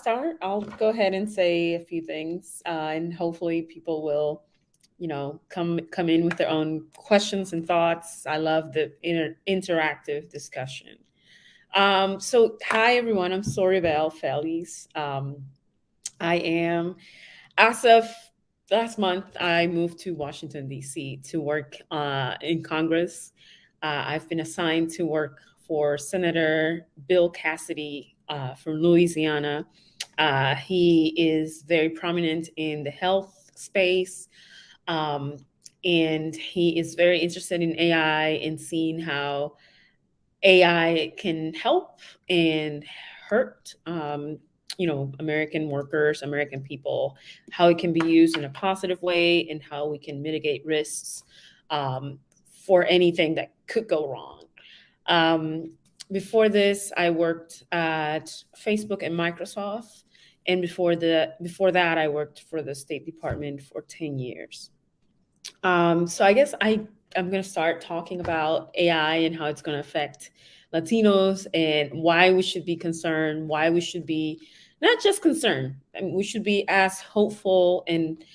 start. I'll go ahead and say a few things, and hopefully people will, come in with their own questions and thoughts. I love the interactive discussion. So hi everyone. I'm Soribel Feliz. I am as of last month. I moved to Washington D.C. to work in Congress. I've been assigned to work for Senator Bill Cassidy from Louisiana. He is very prominent in the health space, um, and he is very interested in AI and seeing how AI can help and hurt, American workers, American people, how it can be used in a positive way, and how we can mitigate risks for anything that could go wrong. Um, Before this, I worked at Facebook and Microsoft, and before that, I worked for the State Department for 10 years. So I guess I'm going to start talking about AI and how it's going to affect Latinos and why we should be concerned, why we should be not just concerned. I mean, we should be as hopeful and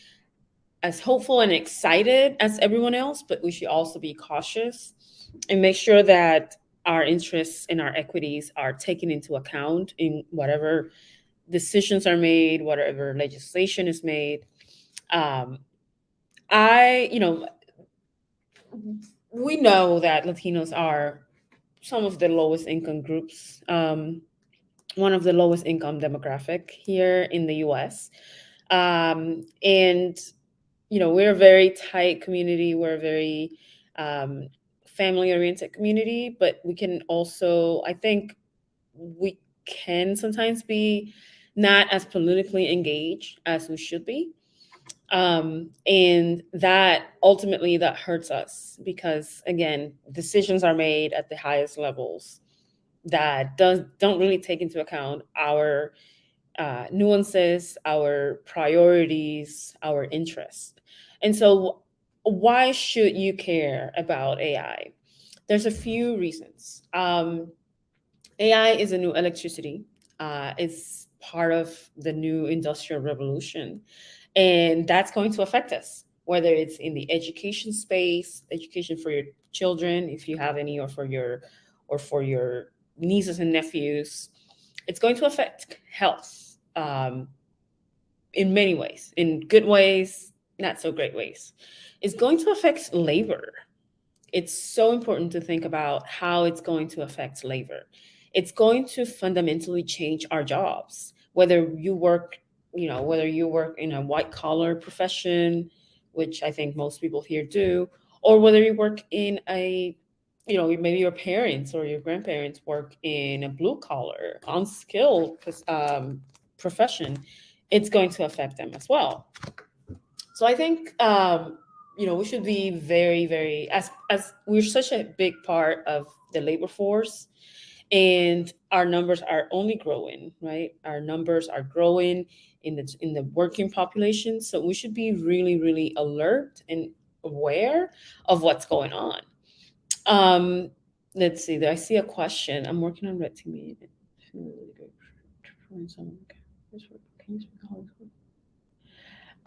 excited as everyone else, but we should also be cautious and make sure that our interests and our equities are taken into account in whatever decisions are made, whatever legislation is made. Um, I, you know, we know that Latinos are some of the lowest income groups, one of the lowest income demographic here in the U.S. And we're a very tight community. We're a very family-oriented community, but we can also, I think, we can sometimes be not as politically engaged as we should be. And that ultimately that hurts us because again, decisions are made at the highest levels that don't really take into account our nuances, our priorities, our interests. And so why should you care about AI? There's a few reasons. AI is a new electricity. It's part of the new industrial revolution. And that's going to affect us, whether it's in the education space, education for your children, if you have any, or for your nieces and nephews. It's going to affect health in many ways, in good ways, not so great ways. It's going to affect labor. It's so important to think about how it's going to affect labor. It's going to fundamentally change our jobs, whether you work in a white collar profession, which I think most people here do, or whether you work in maybe your parents or your grandparents work in a blue collar, unskilled profession, it's going to affect them as well. So I think we should be very, very as we're such a big part of the labor force, and our numbers are only growing, right? Our numbers are growing in the working population, so we should be really, really alert and aware of what's going on. Let's see. I see a question. I'm working on red team.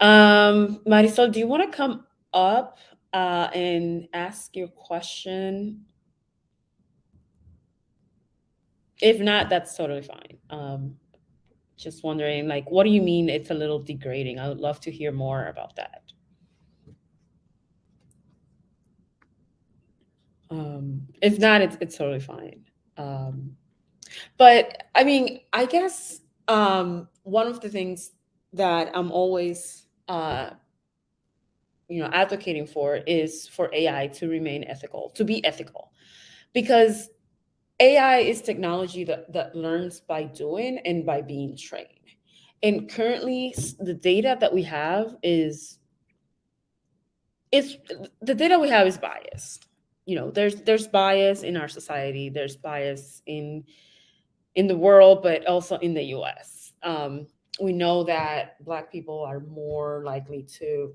Marisol, do you want to come up and ask your question? If not, that's totally fine. Just wondering, like, what do you mean it's a little degrading? I would love to hear more about that. If not, it's totally fine. But I mean, I guess one of the things that I'm always advocating for is for AI to remain ethical, to be ethical, because AI is technology that learns by doing and by being trained. And currently, the data that we have is biased. There's bias in our society. There's bias in the world, but also in the U.S. We know that Black people are more likely to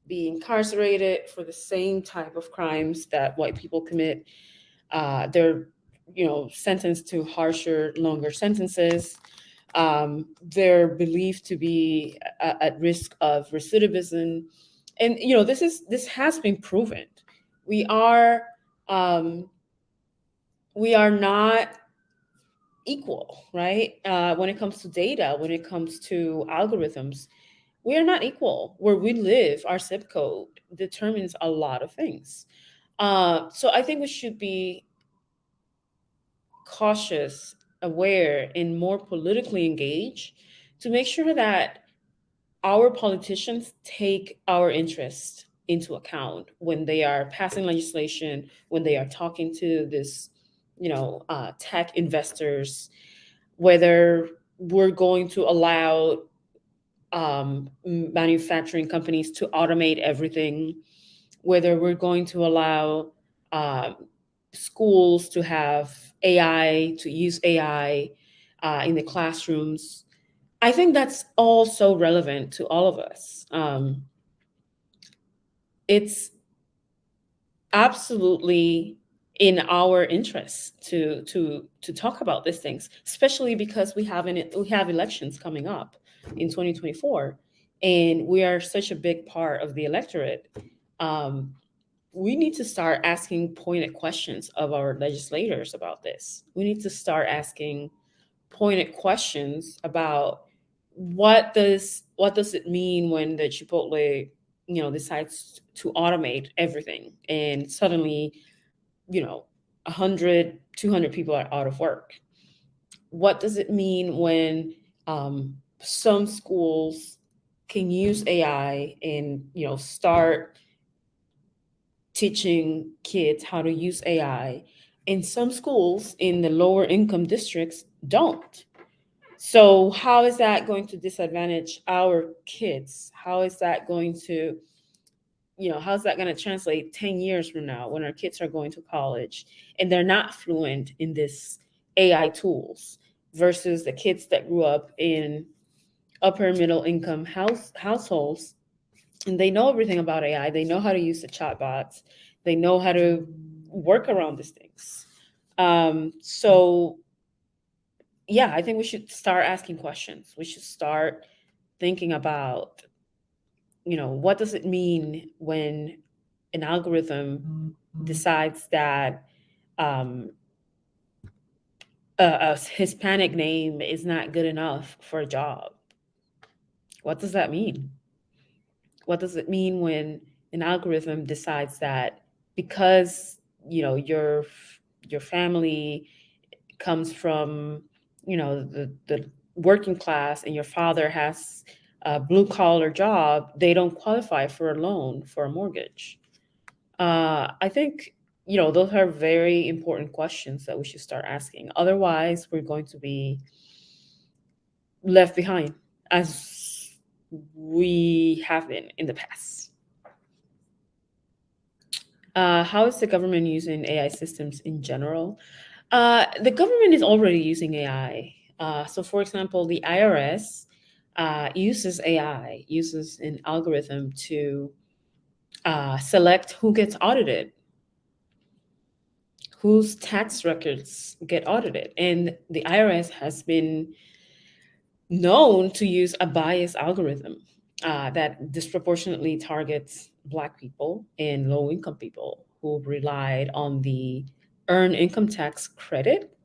be incarcerated for the same type of crimes that white people commit. They're sentenced to harsher, longer sentences. They're believed to be at risk of recidivism, and this has been proven. We are um, we are not equal, right? When it comes to data, when it comes to algorithms, we are not equal. Where we live, our zip code determines a lot of things. So I think we should be cautious, aware, and more politically engaged to make sure that our politicians take our interest into account when they are passing legislation, when they are talking to this, tech investors, whether we're going to allow manufacturing companies to automate everything, whether we're going to allow um, schools to have AI, to use AI in the classrooms. I think that's all so relevant to all of us. It's absolutely in our interest to talk about these things, especially because we have elections coming up in 2024, and we are such a big part of the electorate. Um, we need to start asking pointed questions of our legislators about this. We need to start asking pointed questions about what does it mean when the Chipotle, decides to automate everything, and suddenly, 100, 200 people are out of work. What does it mean when some schools can use AI and start teaching kids how to use AI, and some schools in the lower income districts don't? So how is that going to disadvantage our kids? How is that going to translate 10 years from now when our kids are going to college and they're not fluent in this AI tools versus the kids that grew up in upper middle income households, and they know everything about AI. They know how to use the chatbots. They know how to work around these things. So yeah, I think we should start asking questions. We should start thinking about, what does it mean when an algorithm decides that um, a Hispanic name is not good enough for a job? What does that mean? What does it mean when an algorithm decides that because your family comes from the working class and your father has a blue collar job, they don't qualify for a loan for a mortgage? I think those are very important questions that we should start asking. Otherwise, we're going to be left behind as we have been in the past. How is the government using AI systems in general? The government is already using AI. So, for example, the IRS uses AI, uses an algorithm to select who gets audited, whose tax records get audited. And the IRS has been known to use a bias algorithm that disproportionately targets Black people and low income people who relied on the earned income tax credit,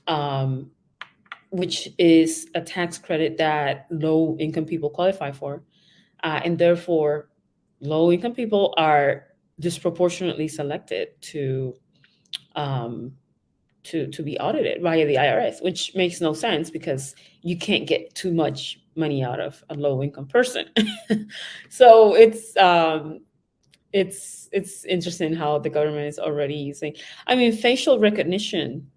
um, which is a tax credit that low income people qualify for. And therefore, low income people are disproportionately selected um, to be audited via the IRS, which makes no sense because you can't get too much money out of a low income person. So it's interesting how the government is already using. I mean, facial recognition.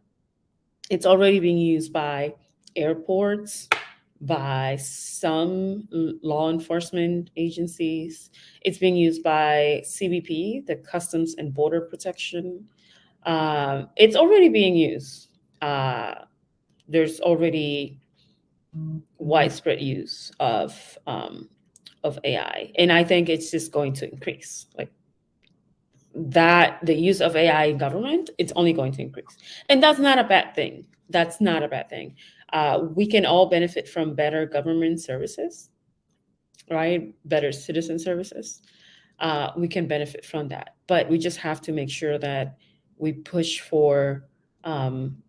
It's already being used by airports, by some law enforcement agencies. It's being used by CBP, the Customs and Border Protection. It's already being used. There's already widespread use of AI, and I think it's just going to increase. Like that, the use of AI in government, it's only going to increase, and that's not a bad thing. That's not a bad thing. We can all benefit from better government services, right? Better citizen services. We can benefit from that, but we just have to make sure that we push for um,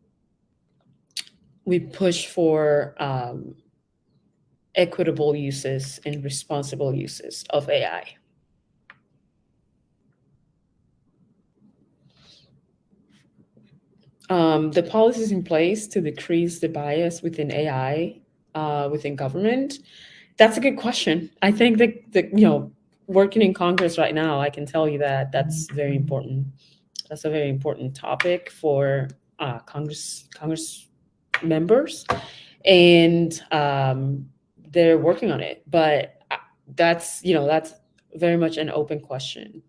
we push for equitable uses and responsible uses of AI. The policies in place to decrease the bias within AI within government. That's a good question. I think that working in Congress right now, I can tell you that that's very important. That's a very important topic for Congress members, and they're working on it. But that's very much an open question.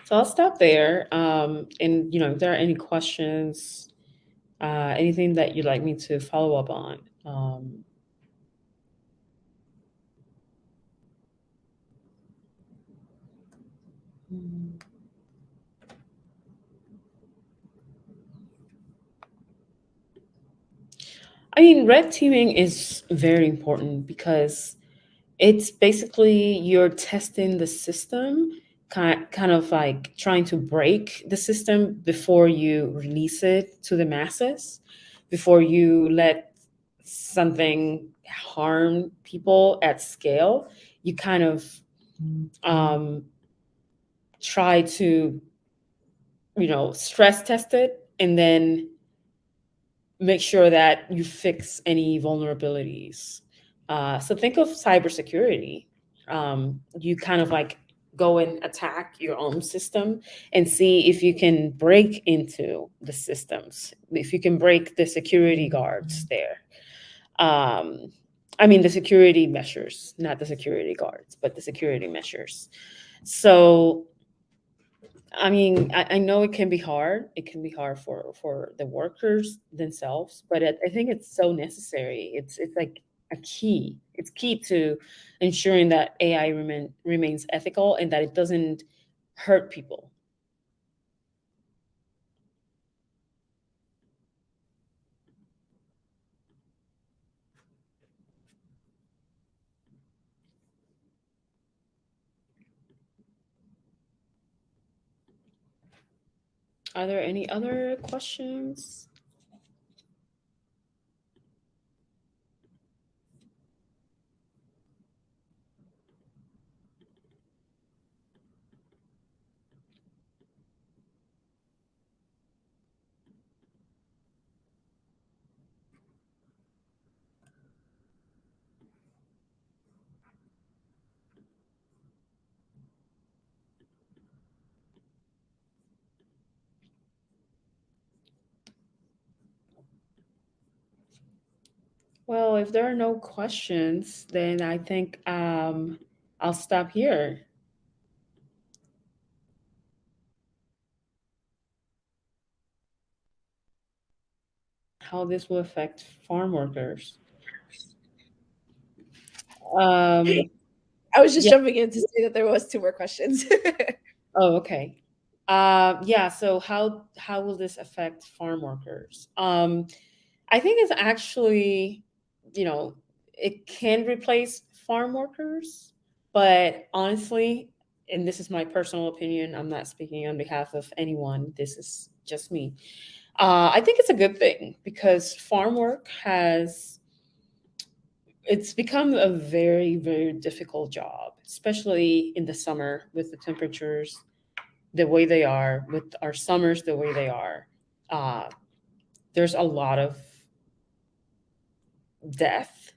So I'll stop there. And if there are any questions, anything that you'd like me to follow up on. I mean, red teaming is very important because it's basically you're testing the system, kind of like trying to break the system before you release it to the masses, before you let something harm people at scale. You kind of um, try to, stress test it and then make sure that you fix any vulnerabilities. So think of cybersecurity. You kind of like go and attack your own system and see if you can break into the systems, if you can break the security guards there. I mean, the security measures, not the security guards, but the security measures. So I mean, I know it can be hard. It can be hard for the workers themselves, but I think it's so necessary. It's like a key. It's key to ensuring that AI remains ethical and that it doesn't hurt people. Are there any other questions? Well, if there are no questions, then I think I'll stop here. How this will affect farm workers. Um, I was just yeah. jumping in to say that there was two more questions. Oh, okay. Yeah. So how will this affect farm workers? I think it's actually, you know, it can replace farm workers, but honestly, and this is my personal opinion, I'm not speaking on behalf of anyone. This is just me. I think it's a good thing because farm work has it's become a very, very difficult job, especially in the summer with the temperatures the way they are, with our summers the way they are. Uh, there's a lot of death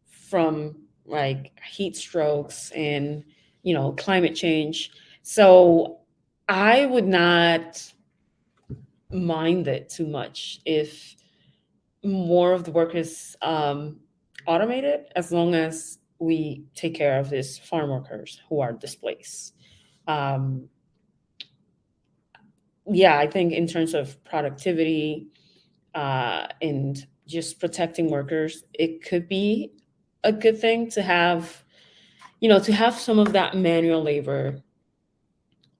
from like heat strokes and climate change. So I would not mind it too much if more of the work is automated, as long as we take care of these farm workers who are displaced. Um, yeah, I think in terms of productivity, and just protecting workers, it could be a good thing to have, to have some of that manual labor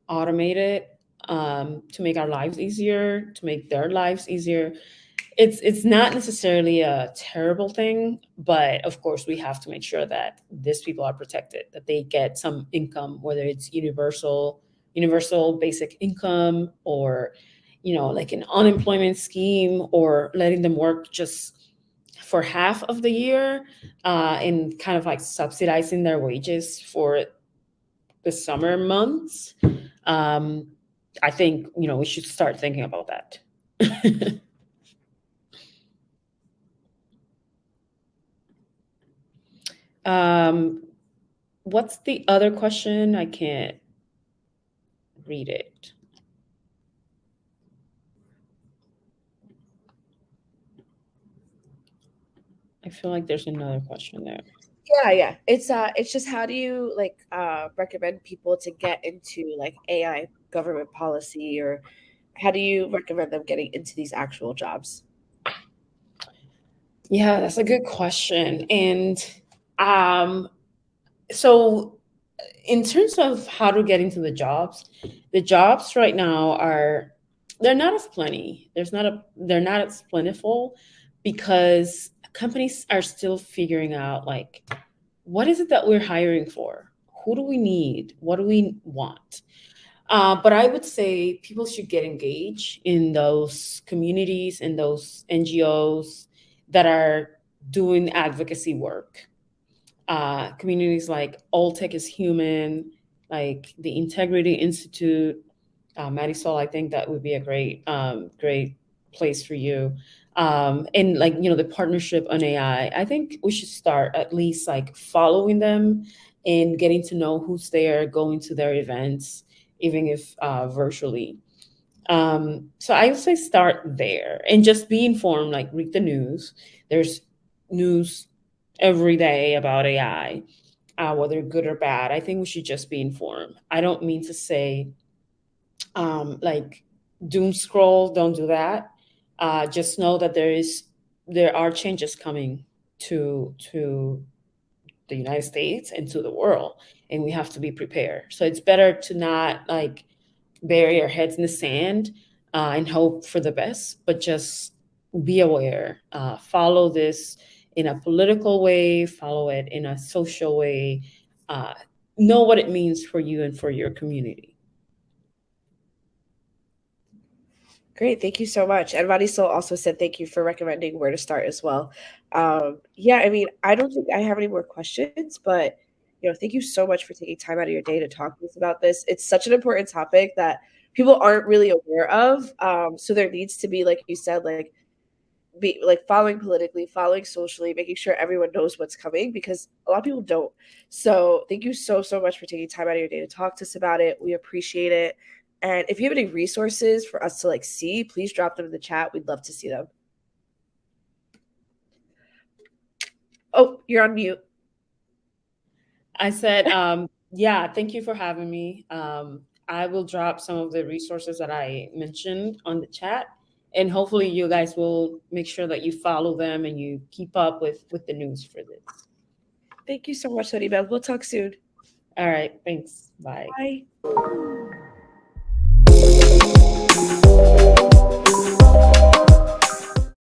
automated, to make our lives easier, to make their lives easier. It's not necessarily a terrible thing, but of course we have to make sure that these people are protected, that they get some income, whether it's universal basic income, or like an unemployment scheme, or letting them work just for half of the year, and kind of like subsidizing their wages for the summer months. um, I think we should start thinking about that. um, what's the other question? I can't read it. I feel like there's another question there. Yeah. It's just how do you like recommend people to get into like AI government policy, or how do you recommend them getting into these actual jobs? Yeah, that's a good question. And um, so in terms of how to get into the jobs right now they're not as plenty. They're not as plentiful, because companies are still figuring out, like, what is it that we're hiring for? Who do we need? What do we want? But I would say people should get engaged in those communities and those NGOs that are doing advocacy work. Communities like All Tech is Human, like the Integrity Institute. Marisol, I think that would be a great place for you. And like, the partnership on AI, I think we should start at least like following them and getting to know who's there, going to their events, even if virtually. So I would say start there and just be informed, like read the news. There's news every day about AI, whether good or bad. I think we should just be informed. I don't mean to say like doom scroll, don't do that. Just know that there are changes coming to the United States and to the world, and we have to be prepared. So it's better to not like bury our heads in the sand, and hope for the best, but just be aware. Follow this in a political way, follow it in a social way. Uh, know what it means for you and for your community. Great, thank you so much. And Marisol also said thank you for recommending where to start as well. Yeah, I mean, I don't think I have any more questions, but thank you so much for taking time out of your day to talk to us about this. It's such an important topic that people aren't really aware of. So there needs to be, like you said, like be like following politically, following socially, making sure everyone knows what's coming, because a lot of people don't. So thank you so much for taking time out of your day to talk to us about it. We appreciate it. And if you have any resources for us to like see, please drop them in the chat. We'd love to see them. Oh, you're on mute. I said, yeah, thank you for having me. I will drop some of the resources that I mentioned on the chat, and hopefully you guys will make sure that you follow them and you keep up with the news for this. Thank you so much, Sonibel. We'll talk soon. All right, thanks. Bye. Bye.